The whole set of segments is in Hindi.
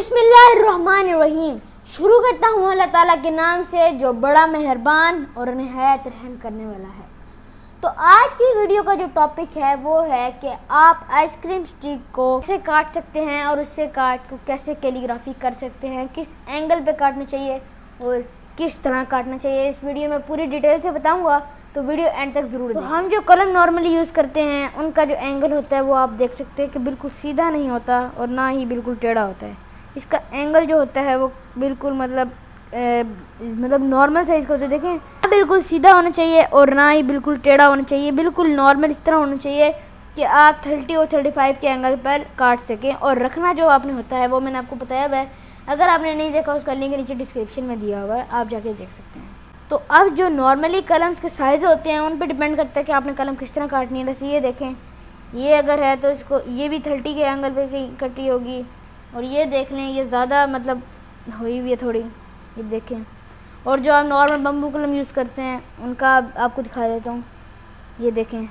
बिस्मिल्लाहिर्रहमानिर्रहीम। शुरू करता हूँ अल्लाह ताला के नाम से जो बड़ा मेहरबान और निहायत रहम करने वाला है। तो आज की वीडियो का जो टॉपिक है वो है कि आप आइसक्रीम स्टिक को कैसे काट सकते हैं और उससे काट को कैसे कैलीग्राफी कर सकते हैं, किस एंगल पे काटना चाहिए और किस तरह काटना चाहिए। इस वीडियो में पूरी डिटेल से बताऊंगा, तो वीडियो एंड तक ज़रूर देखें। हम जो कलम नॉर्मली यूज़ करते हैं उनका जो एंगल होता है वो आप देख सकते हैं कि बिल्कुल सीधा नहीं होता और ना ही बिल्कुल टेढ़ा होता है। इसका एंगल जो होता है वो बिल्कुल मतलब नॉर्मल साइज़ का होता है। देखें, बिल्कुल सीधा होना चाहिए और ना ही बिल्कुल टेढ़ा होना चाहिए, बिल्कुल नॉर्मल इस तरह होना चाहिए कि आप 30 और 35 के एंगल पर काट सकें। और रखना जो आपने होता है वो मैंने आपको बताया हुआ है, अगर आपने नहीं देखा उसका लिंक नीचे डिस्क्रिप्शन में दिया हुआ है, आप जाके देख सकते हैं। तो अब जो नॉर्मली कलम्स के साइज़ होते हैं उन पर डिपेंड करता है कि आपने कलम किस तरह काटनी है। जैसे ये देखें, ये अगर है तो इसको ये भी 30 के एंगल पे कहीं कटी होगी, और ये देख लें ये ज़्यादा मतलब हुई हुई है थोड़ी, ये देखें। और जो आप नॉर्मल बम्बू कलम यूज़ करते हैं उनका आपको दिखा देता हूँ। ये देखें,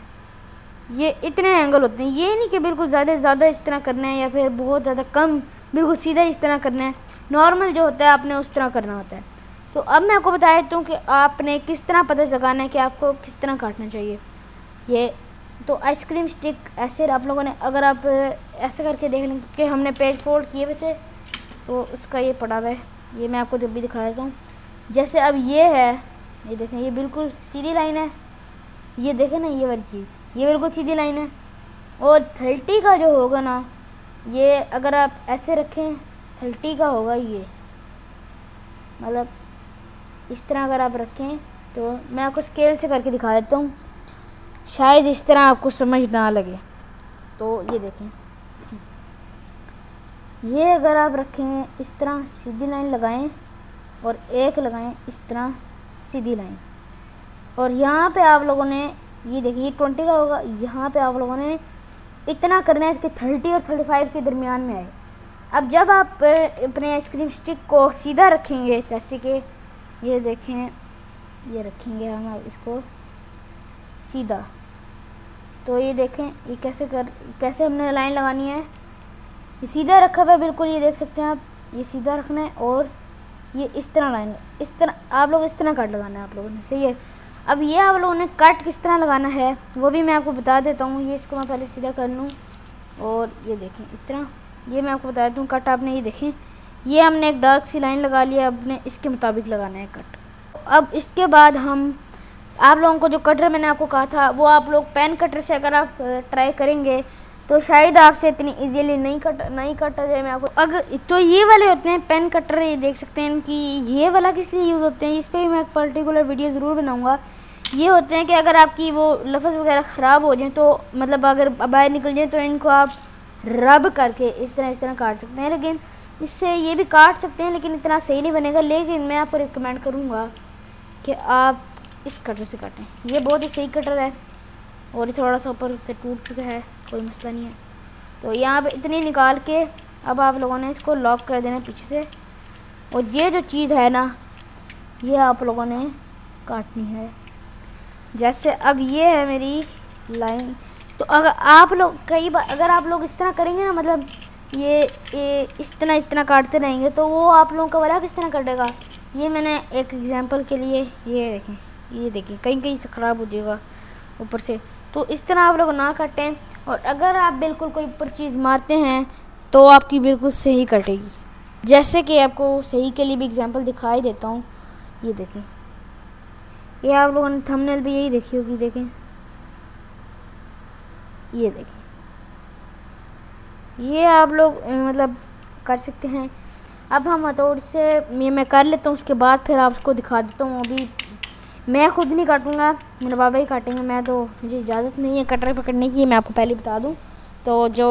ये इतने एंगल होते हैं। ये नहीं कि बिल्कुल ज़्यादा इस तरह करना है या फिर बहुत ज़्यादा कम बिल्कुल सीधा इस तरह करना है। नॉर्मल जो होता है आपने उस तरह करना होता है। तो अब मैं आपको बता देता हूँ कि आपने किस तरह पता लगाना है कि आपको किस तरह काटना चाहिए। ये तो आइसक्रीम स्टिक ऐसे आप लोगों ने, अगर आप ऐसे करके देख लें कि हमने पेज फोल्ड किए हुए थे तो उसका ये पड़ा हुआ है, ये मैं आपको जब भी दिखा देता हूँ। जैसे अब ये है, ये देखें, ये बिल्कुल सीधी लाइन है। ये देखें ना, ये वाली चीज़ ये बिल्कुल सीधी लाइन है। और 30 का जो होगा ना, ये अगर आप ऐसे रखें 30 का होगा ये, मतलब इस तरह अगर आप रखें तो मैं आपको स्केल से करके दिखा देता हूँ, शायद इस तरह आपको समझ ना लगे। तो ये देखें, ये अगर आप रखें इस तरह सीधी लाइन लगाएं और एक लगाएं इस तरह सीधी लाइन, और यहाँ पे आप लोगों ने ये देखिए 20 का होगा, यहाँ पे आप लोगों ने इतना करना है कि 30 और 35 के दरमियान में आए। अब जब आप अपने आइसक्रीम स्टिक को सीधा रखेंगे, जैसे कि ये देखें, ये रखेंगे हम इसको सीधा, तो ये देखें ये कैसे हमने लाइन लगानी है। ये सीधा रखा हुआ है बिल्कुल, ये देख सकते हैं आप, ये सीधा रखना है और ये इस तरह लाइन, इस तरह आप लोग इस तरह कट लगाना है आप लोगों ने, सही है। अब ये आप लोगों ने कट किस तरह लगाना है वो भी मैं आपको बता देता हूँ। ये इसको मैं पहले सीधा कर लूँ और ये देखें इस तरह, ये मैं आपको बता देता हूँ कट। आपने ये देखें, ये हमने एक डार्क सी लाइन लगा लिया, अपने इसके मुताबिक लगाना है कट। अब इसके बाद हम आप लोगों को जो कटर मैंने आपको कहा था वो आप लोग पेन कटर से अगर आप ट्राई करेंगे तो शायद आपसे इतनी इजीली नहीं कट जाए। मैं आपको अगर तो ये वाले होते हैं पेन कटर, ये देख सकते हैं कि ये वाला किस लिए यूज़ होते हैं, इस पर भी मैं एक पर्टिकुलर वीडियो ज़रूर बनाऊंगा। ये होते हैं कि अगर आपकी वो लफ्ज़ वगैरह ख़राब हो जाए, तो मतलब अगर बाहर निकल जाए, तो इनको आप रब करके इस तरह काट सकते हैं। लेकिन इससे ये भी काट सकते हैं लेकिन इतना सही नहीं बनेगा। लेकिन मैं आपको रिकमेंड करूँगा कि आप इस कटर से काटें, ये बहुत ही सही कटर है और ये थोड़ा सा ऊपर से टूट चुका है, कोई मसला नहीं है। तो यहाँ पे इतनी निकाल के अब आप लोगों ने इसको लॉक कर देना पीछे से, और ये जो चीज़ है ना ये आप लोगों ने काटनी है। जैसे अब ये है मेरी लाइन, तो अगर आप लोग कई बार अगर आप लोग इस तरह करेंगे ना, मतलब ये इस तरह काटते रहेंगे तो वो आप लोगों का वाला किस तरह कटेगा। ये मैंने एक एग्जांपल के लिए ये देखें कहीं से ख़राब हो जाएगा ऊपर से, तो इस तरह आप लोग ना काटें। और अगर आप बिल्कुल कोई ऊपर चीज़ मारते हैं तो आपकी बिल्कुल सही कटेगी। जैसे कि आपको सही के लिए भी एग्जांपल दिखाई देता हूँ। ये देखें, ये आप लोगों ने थंबनेल भी यही देखी होगी, देखें ये देखें, ये आप लोग मतलब कर सकते हैं। अब हम हथौड़ी से ये मैं कर लेता हूँ, उसके बाद फिर आपको दिखा देता हूँ। अभी मैं खुद नहीं काटूँगा, मेरे बाबा ही काटेंगे, मैं तो मुझे इजाज़त नहीं है कटर पकड़ने की, मैं आपको पहले बता दूँ। तो जो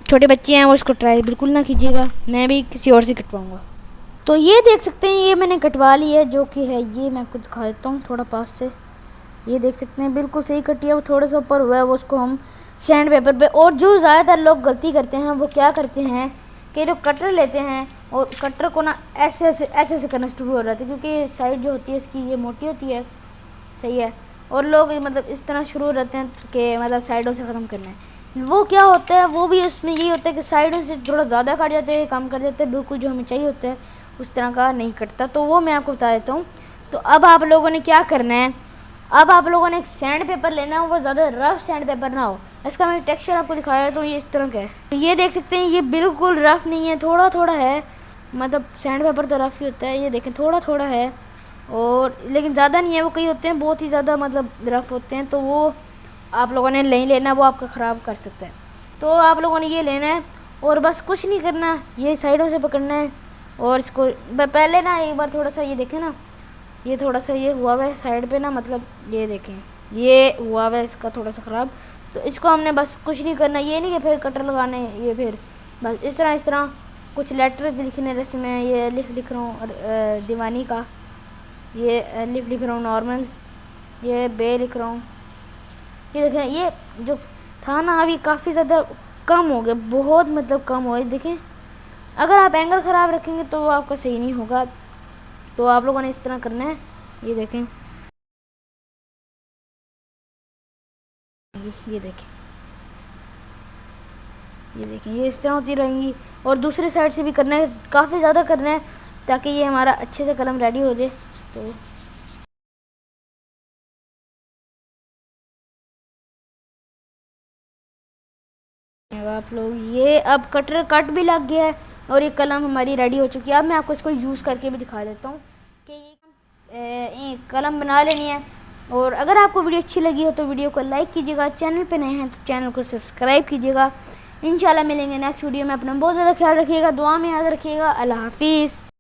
छोटे बच्चे हैं वो इसको ट्राई बिल्कुल ना कीजिएगा, मैं भी किसी और से कटवाऊँगा। तो ये देख सकते हैं, ये मैंने कटवा ली है, जो कि है ये मैं आपको दिखा देता हूँ थोड़ा पास से। ये देख सकते हैं बिल्कुल सही कटी है, वो थोड़ा सा ऊपर हुआ है, वो उसको हम सैंड पेपर पे। और जो ज़्यादातर लोग गलती करते हैं वो क्या करते हैं कि जो कटर लेते हैं और कटर को ना ऐसे करना शुरू हो जाते हैं, क्योंकि साइड जो होती है इसकी ये मोटी होती है, सही है। और लोग मतलब इस तरह शुरू हो जाते हैं कि मतलब साइडों से ख़त्म करना है। वो क्या होता है, वो भी उसमें यही होता है कि साइडों से थोड़ा ज़्यादा कट जाते हैं, कम कर देते हैं, बिल्कुल जो हमें चाहिए होता है उस तरह का नहीं कटता। तो वो मैं आपको बता देता हूँ। तो अब आप लोगों ने क्या करना है, अब आप लोगों ने एक सैंड पेपर लेना है, वो ज़्यादा रफ सैंड पेपर ना हो। इसका मैं टेक्सचर आपको दिखाया तो ये इस तरह का है। तो ये देख सकते हैं, ये बिल्कुल रफ नहीं है, थोड़ा थोड़ा है, मतलब सैंड पेपर तो रफ ही होता है। ये देखें थोड़ा थोड़ा है, और लेकिन ज़्यादा नहीं है। वो कई होते हैं बहुत ही ज़्यादा मतलब रफ होते हैं, तो वो आप लोगों ने नहीं लेना, वो आपका ख़राब कर सकता है। तो आप लोगों ने ये लेना है और बस कुछ नहीं करना, ये साइडों से पकड़ना है और इसको पहले ना एक बार थोड़ा सा ये देखें ना, ये थोड़ा सा ये हुआ हुआ है साइड पे ना, मतलब ये देखें ये हुआ हुआ है इसका थोड़ा सा ख़राब। तो इसको हमने बस कुछ नहीं करना, ये नहीं कि फिर कटर लगाने, ये फिर बस इस तरह कुछ लेटर्स लिखने, जैसे मैं ये लिख रहा हूँ दीवानी का, ये लिख रहा हूँ नॉर्मल, ये बे लिख रहा हूँ। ये देखें ये जो था ना अभी काफ़ी ज़्यादा कम हो गया, बहुत मतलब कम हो गया। देखें अगर आप एंगल ख़राब रखेंगे तो वो आपका सही नहीं होगा। तो आप लोगों ने इस तरह करना है। ये देखें, ये देखें, ये देखें, ये इस तरह होती रहेंगी। और दूसरी साइड से भी करना है, काफ़ी ज़्यादा करना है ताकि ये हमारा अच्छे से कलम रेडी हो जाए। तो अब आप लोग ये अब कटर कट भी लग गया है और ये कलम हमारी रेडी हो चुकी है। अब मैं आपको इसको यूज़ करके भी दिखा देता हूँ कि ये कलम बना लेनी है। और अगर आपको वीडियो अच्छी लगी हो तो वीडियो को लाइक कीजिएगा, चैनल पे नए हैं तो चैनल को सब्सक्राइब कीजिएगा। इंशाल्लाह मिलेंगे नेक्स्ट वीडियो में। अपना बहुत ज़्यादा ख्याल रखिएगा, दुआ में याद रखिएगा। अल्लाह हाफिज़।